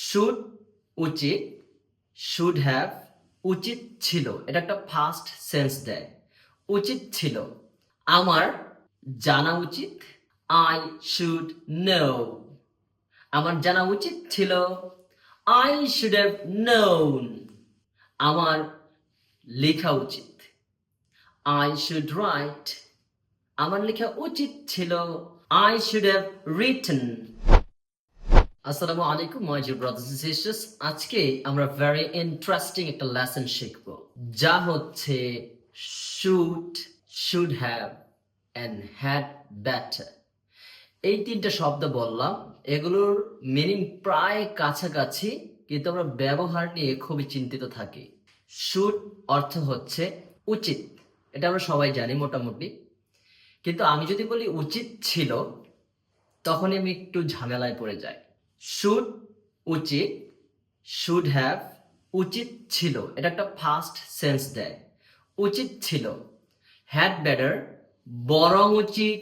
Should উচিত, should have উচিত ছিল, এটা একটা ফার্স্ট সেন্স দেয়। উচিত ছিল, আমার জানা উচিত, আই শুড নো। আমার জানা উচিত ছিল, আই শুড হ্যাভ নোন। আমার লেখা উচিত, আই শুড রাইট। আমার লেখা উচিত ছিল, আই শুড হ্যাভ রিটেন। আসসালামু আলাইকুম my dear brothers and sisters. আজকে আমরা ভেরি ইন্টারেস্টিং একটা লেসন শিখব, যা হচ্ছে should, should have and had better. এই তিনটা শব্দ বললাম, এগুলোর মিনিং প্রায় কাছাকাছি, কিন্তু আমরা ব্যবহার নিয়ে খুবই চিন্তিত থাকি। শুড অর্থ হচ্ছে উচিত, এটা আমরা সবাই জানি মোটামুটি, কিন্তু আমি যদি বলি উচিত ছিল, তখন আমি একটু ঝামেলায় পড়ে যাই। শুড উচিত, শুড হ্যাভ উচিত ছিল, এটা একটা ফার্স্ট সেন্স দেয়। উচিত ছিল, হ্যাড বেটার বরং উচিত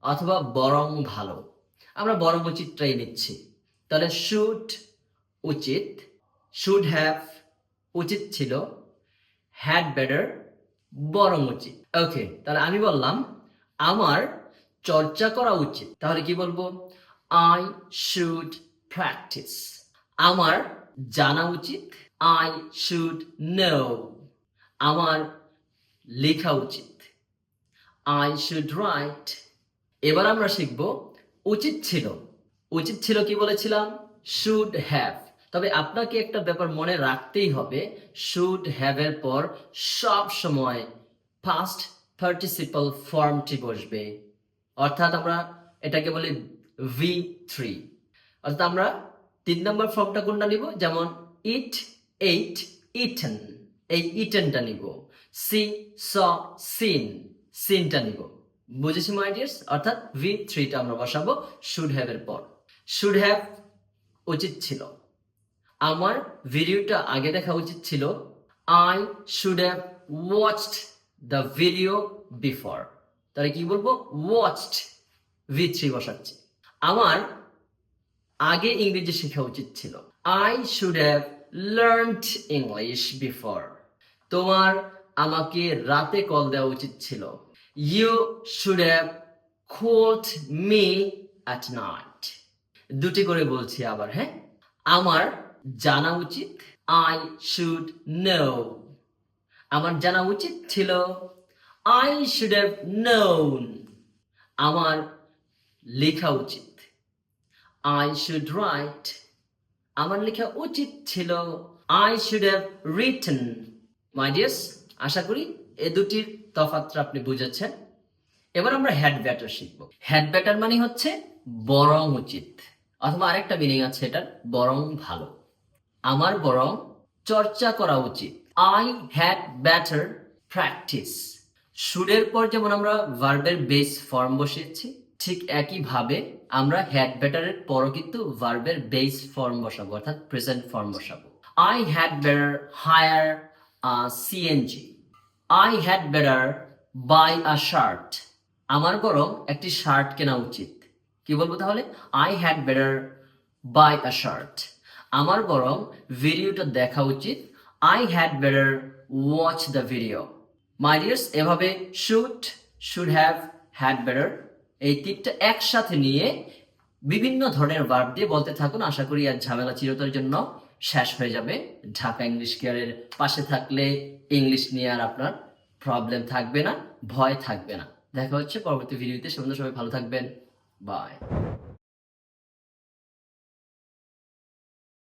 অথবা বরং ভালো। আমরা বরং উচিতটাই নিচ্ছি। তাহলে শুড উচিত, শুড হ্যাভ উচিত ছিল, হ্যাড বেটার বরং উচিত। ওকে, তাহলে আমি বললাম আমার চর্চা করা উচিত, তাহলে কি বলবো? I should practice. আমার জানা উচিত, আই শুড নো। আমার লেখা উচিত, আই শুড রাইট। এবার আমরা শিখব উচিত ছিল। উচিত ছিল কি বলেছিলাম? Should have. তবে আপনাকে একটা ব্যাপার মনে রাখতেই হবে, শুড হ্যাভ এর পর সব সময় পাস্ট পার্টিসিপল ফর্মটি বসবে। অর্থাৎ আমরা এটাকে বলি V3। অর্থাৎ আমরা 3 নম্বর ফর্মটা কোনটা নিব? যেমন ইট, এইট, ইটেন। এই ইটেনটা নিব। সি, স, সিন, সিনটা নিব। বুঝেছি মাই ডিয়ার্স? অর্থাৎ V3টা আমরা বসাবো শুড হ্যাভ এর পর। শুড হ্যাভ উচিত ছিল, আমার ভিডিওটা আগে দেখা উচিত ছিল, I should have watched the video before. তাহলে কি বলবো? ওয়াচড, V3 বসাচ্ছি। আমার আগে ইংরেজি শেখা উচিত ছিল, I should have learned English before. তোমার আমাকে রাতে কল দেওয়া উচিত ছিল, you should have called me at night. দুটি করে বলছি আবার, হ্যাঁ? আমার জানা উচিত, আই শুড নো। আমার জানা উচিত ছিল, আই শুড হ্যাভ নোন। আমার লেখা উচিত, আই শুড রাইট। আমার লেখা উচিত ছিল, I should have written. My dears, আশা করি এ দুটির তফাৎটা আপনি বুঝেছেন। এবার আমরা হ্যাড বেটার শিখব। হ্যাড বেটার মানে হচ্ছে বরং উচিত, অথবা আরেকটা মিনিং আছে এটার, বরং ভালো। আমার বরং চর্চা করা উচিত, আই হ্যাড বেটার প্র্যাকটিস। শুডের পর যেমন আমরা ভার্বের বেস ফর্ম বসিয়েছি, ঠিক একইভাবে আমরা হ্যাড বেটারের পরও কিন্তু ভার্বের বেস ফর্ম বসাবো, অর্থাৎ প্রেজেন্ট ফর্ম বসাবো। I had better hire CNG. I had better buy a shirt. আমার বরং একটি শার্ট কেনা উচিত। কি বলবো তাহলে? I had better buy a shirt. আমার বরং ভিডিওটা দেখা উচিত, I had better watch the video. My dears, এভাবে should, should have, had better এই তিনটা একসাথে নিয়ে বিভিন্ন ধরনের ভার্ব দিয়ে বলতে থাকুন। আশা করি আর ঝামেলা চিরতরের জন্য শেষ হয়ে যাবে। ঢাকা ইংলিশ কেয়ারের পাশে থাকলে ইংলিশ নিয়ে আর আপনার প্রবলেম থাকবে না, ভয় থাকবে না। দেখা হচ্ছে পরবর্তী ভিডিওতে। সবাই ভালো থাকবেন। বাই।